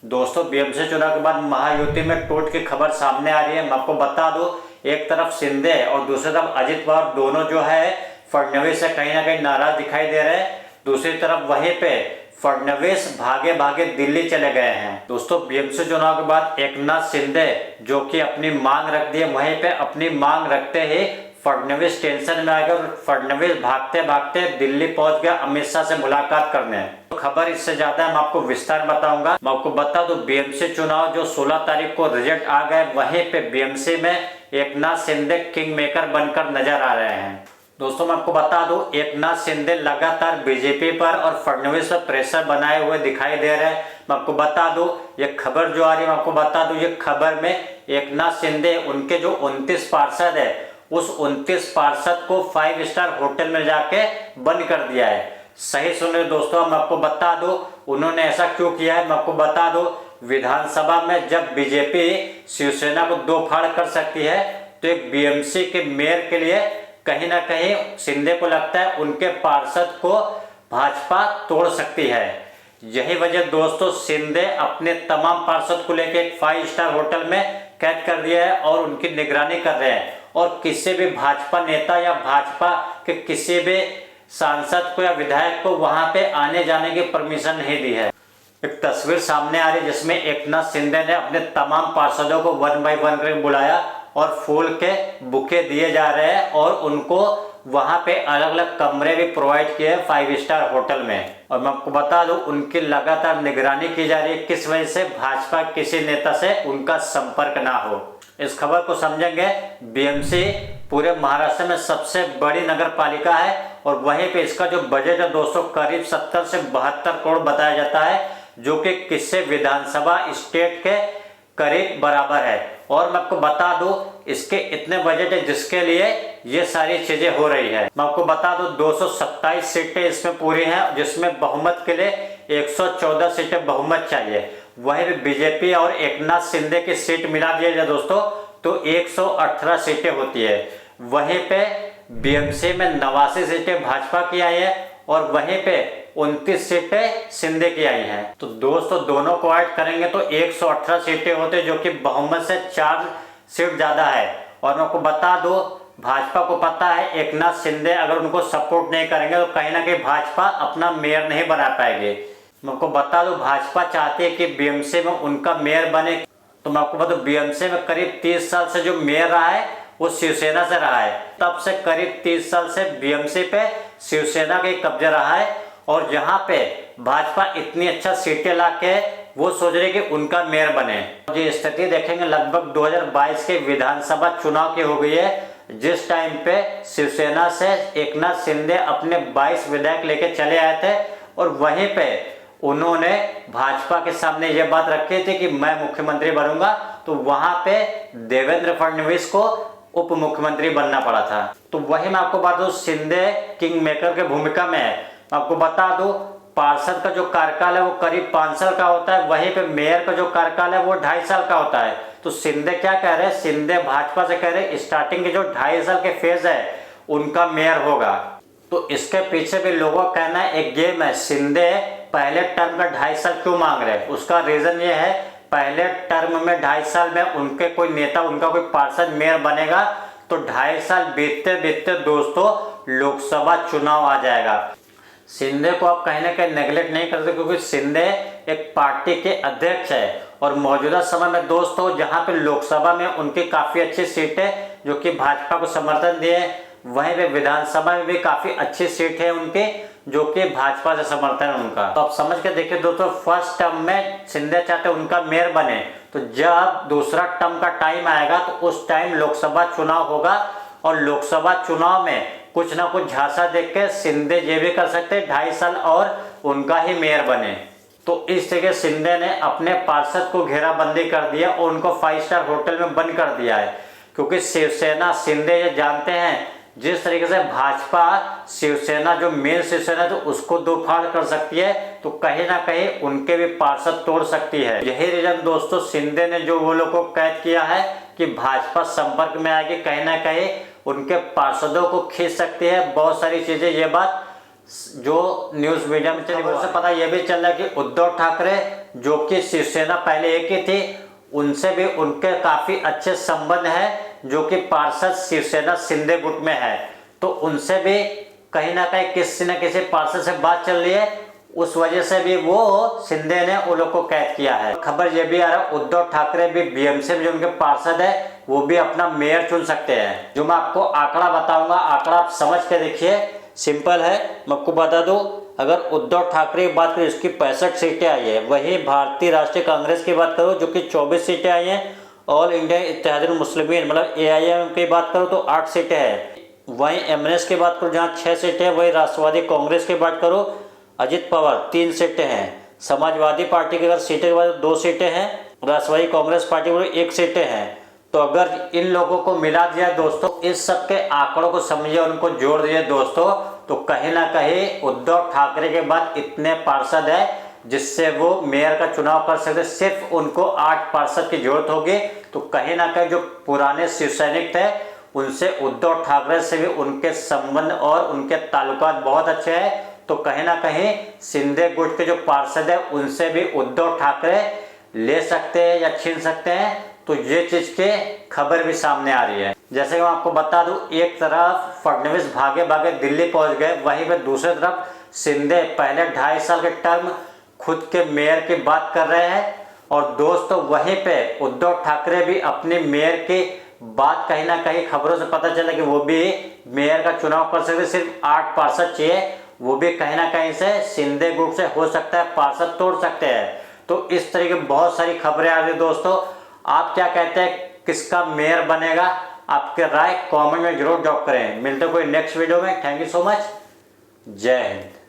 दोस्तों बीएमसी चुनाव के बाद महायुति में टूट की खबर सामने आ रही है। मैं आपको बता दूं, एक तरफ शिंदे और दूसरी तरफ अजित पवार दोनों जो है फडणवीस से कहीं ना कहीं नाराज दिखाई दे रहे हैं। दूसरी तरफ वहीं पे फडणवीस भागे भागे दिल्ली चले गए हैं। दोस्तों बीएमसी चुनाव के बाद एकनाथ शिंदे जो कि अपनी मांग रख दी है, वहीं पे अपनी मांग रखते ही फडणवीस टेंशन में आ गया और फडणवीस भागते भागते दिल्ली पहुंच गया अमित शाह से मुलाकात करने। तो खबर इससे ज्यादा मैं आपको विस्तार बताऊंगा। मैं आपको बता दूं, बीएमसी चुनाव जो 16 तारीख को रिजल्ट आ गए, वहीं पे बीएमसी में एकनाथ शिंदे किंग मेकर बनकर नजर आ रहे हैं। दोस्तों मैं आपको बता दूं, एकनाथ शिंदे लगातार बीजेपी पर और फडणवीस पर प्रेशर बनाए हुए दिखाई दे रहे हैं। मैं आपको बता दूं, ये खबर जो आ रही है, मैं आपको बता दूं, ये खबर में एकनाथ शिंदे उनके जो 29 पार्षद है, उस 29 पार्षद को 5 स्टार होटल में जाके बंद कर दिया है। सही सुन रहे दोस्तों, मैं आपको बता दूं उन्होंने ऐसा क्यों किया है। मैं आपको बता दूं, विधानसभा में जब बीजेपी शिवसेना को दो फाड़ कर सकती है, तो एक बीएमसी के मेयर के लिए कहीं ना कहीं शिंदे को लगता है उनके पार्षद को भाजपा तोड़ सकती है। यही वजह दोस्तों, शिंदे अपने तमाम पार्षद को लेकर एक 5 स्टार होटल में कैद कर दिया है और उनकी निगरानी कर रहे हैं और किसी भी भाजपा नेता या भाजपा के किसी भी सांसद को या विधायक को वहां पे आने जाने की परमिशन नहीं दी है। एक तस्वीर सामने आ रही है जिसमें एकनाथ शिंदे ने अपने तमाम पार्षदों को 1 बाय 1 करके बुलाया और फूल के बुके दिए जा रहे हैं और उनको वहां पे अलग अलग कमरे भी प्रोवाइड किए 5 स्टार होटल में। और मैं आपको बता दूं, उनकी लगातार निगरानी की जा रही है, किस वजह से भाजपा किसी नेता से उनका संपर्क ना हो। इस खबर को समझेंगे। बीएमसी पूरे महाराष्ट्र में सबसे बड़ी नगर पालिका है और वहीं पे इसका जो बजट है दोस्तों, करीब 70 से 72 करोड़ बताया जाता है, जो कि किसी विधानसभा स्टेट के करीब बराबर है। और मैं आपको बता दूं, इसके इतने बजट है जिसके लिए ये सारी चीजें हो रही है। मैं आपको बता दूं, 227 सीटें इसमें पूरी हैं, जिसमें बहुमत के लिए 114 सीटें बहुमत चाहिए। वहीं भी बीजेपी और एकनाथ शिंदे की सीट मिला दिया जाए दोस्तों, तो 118 सीटें होती है। वहीं पे बीएमसी में 89 सीटें भाजपा की आई है और वहीं पे 29 सीटें शिंदे की आई हैं। तो दोस्तों दोनों को ऐड करेंगे तो 118 सीटें होते, जो कि बहुमत से 4 सीट ज्यादा है। और मैं आपको बता दूं, भाजपा को पता है एकनाथ शिंदे अगर उनको सपोर्ट नहीं करेंगे तो कहीं ना कहीं भाजपा अपना मेयर नहीं बना पाएगी। मैं आपको बता दूं, भाजपा चाहती है कि बीएमसी में उनका मेयर बने। तो मैं आपको बता दूं, बीएमसी में करीब 30 साल से जो मेयर रहा है वो शिवसेना से रहा है। तब से करीब 30 साल से बीएमसी पे शिवसेना का कब्जा रहा है और जहां पे भाजपा इतनी अच्छा सीटें लाके वो सोच रही कि उनका मेयर बने। ये स्थिति देखेंगे लगभग 2022 के विधानसभा चुनाव की हो गई है, जिस टाइम पे शिवसेना से एकनाथ शिंदे अपने 22 विधायक लेके चले आए थे और वहीं पे उन्होंने भाजपा के सामने ये बात रखी थी कि मैं मुख्यमंत्री बनूंगा, तो वहां पे देवेंद्र फडणवीस को उप मुख्यमंत्री बनना पड़ा था। तो वही मैं आपको बता दूं, शिंदे किंग मेकर की भूमिका में है। आपको बता दूं, पार्षद का जो कार्यकाल है वो करीब 5 साल का होता है, वहीं पे मेयर का जो कार्यकाल है वो 2.5 साल का होता है। तो शिंदे क्या कह रहे हैं, शिंदे भाजपा से कह रहे हैं स्टार्टिंग के जो 2.5 साल के फेज है उनका मेयर होगा। तो इसके पीछे भी लोगों का कहना है, एक गेम है। शिंदे पहले टर्म का 2.5 साल क्यों मांग रहे हैं, उसका रीजन ये है, पहले टर्म में 2.5 साल में उनके कोई नेता, उनका कोई पार्षद मेयर बनेगा तो 2.5 साल बीतते बीतते दोस्तों लोकसभा चुनाव आ जाएगा। शिंदे को आप कहीं ना कहीं नेगलेक्ट नहीं करते, क्योंकि शिंदे एक पार्टी के अध्यक्ष है और मौजूदा समय में दोस्तों जहां पे लोकसभा में उनकी काफी अच्छी सीटें जो कि भाजपा को समर्थन दिए, वहीं पे विधानसभा में भी काफी अच्छी सीट है उनकी जो कि भाजपा से समर्थन है उनका। तो आप समझ के देखिए दोस्तों, फर्स्ट टर्म में शिंदे चाहते उनका मेयर बने, तो जब दूसरा टर्म का टाइम आएगा तो उस टाइम लोकसभा चुनाव होगा और लोकसभा चुनाव में कुछ ना कुछ झांसा देख के शिंदे ये भी कर सकते हैं 2.5 साल और उनका ही मेयर बने। तो इस जगह शिंदे ने अपने पार्षद को घेराबंदी कर दिया और उनको 5 स्टार होटल में बंद कर दिया है, क्योंकि शिवसेना, शिंदे ये जानते हैं जिस तरीके से भाजपा शिवसेना जो मेन शिवसेना तो उसको दो फाड़ कर सकती है, तो कहीं ना कहीं उनके भी पार्षद तोड़ सकती है। यही रीजन दोस्तों, शिंदे ने जो वो लोग को कैद किया है कि भाजपा संपर्क में आएगी, कहीं ना कहीं उनके पार्षदों को खींच सकती है। बहुत सारी चीजें, ये बात जो न्यूज मीडिया में चली उससे पता यह भी चल रहा है कि उद्धव ठाकरे जो कि शिवसेना पहले एक ही थी, उनसे भी उनके काफी अच्छे संबंध है, जो कि पार्षद शिवसेना शिंदे गुट में है। तो उनसे भी कहीं ना कहीं किसी न किसी पार्षद से बात चल रही है, उस वजह से भी वो शिंदे ने उन लोग को कैद किया है। खबर ये भी आ रहा है उद्धव ठाकरे भी बीएमसी में जो उनके पार्षद है वो भी अपना मेयर चुन सकते हैं। जो मैं आपको आंकड़ा बताऊंगा, आंकड़ा आप समझ के देखिए, सिंपल है। मैं आपको बता दूं, अगर उद्धव ठाकरे की बात करें इसकी 65 सीटें आई है, वही भारतीय राष्ट्रीय कांग्रेस की बात करो जो कि 24 सीटें आई हैं, ऑल इंडिया इत्तेहादुल मुस्लिमीन मतलब AIM की बात करो तो 8 सीटें हैं, वहीं MNS की बात करो जहाँ 6 सीटें हैं, वही राष्ट्रवादी कांग्रेस की बात करो अजित पवार 3 सीटें हैं, समाजवादी पार्टी की अगर सीटें की बात 2 सीटें हैं, राष्ट्रवादी कांग्रेस पार्टी की 1 सीटें हैं। तो अगर इन लोगों को मिला दिया दोस्तों, इस सब के आंकड़ों को समझिए, उनको जोड़ दिए दोस्तों, तो कहीं ना कहीं उद्धव ठाकरे के बाद इतने पार्षद है जिससे वो मेयर का चुनाव कर सकते। सिर्फ उनको 8 पार्षद की जरूरत होगी। तो कहीं ना कहीं जो पुराने शिव सैनिक थे उनसे उद्धव ठाकरे से भी उनके संबंध और उनके ताल्लुकात बहुत अच्छे हैं। तो कहीं ना कहीं शिंदे गुट के जो पार्षद है उनसे भी उद्धव ठाकरे ले सकते हैं या छीन सकते हैं। तो ये चीज के खबर भी सामने आ रही है। जैसे कि मैं आपको बता दूं, एक तरफ फडणवीस भागे भागे दिल्ली पहुंच गए, वहीं पे दूसरी तरफ शिंदे पहले 2.5 साल के टर्म खुद के मेयर की बात कर रहे हैं। और दोस्तों वहीं पे उद्धव ठाकरे भी अपनी मेयर की बात, कहीं ना कहीं खबरों से पता चला कि वो भी मेयर का चुनाव कर सकते, सिर्फ 8 पार्षद चाहिए, वो भी कहीं ना कहीं से शिंदे ग्रुप से हो सकता है पार्षद तोड़ सकते हैं। तो इस तरह की बहुत सारी खबरें आ रही है दोस्तों। आप क्या कहते हैं, किसका मेयर बनेगा? आपके राय कमेंट में जरूर ड्रॉप करें। मिलते हैं कोई नेक्स्ट वीडियो में। Thank you so much. जय हिंद।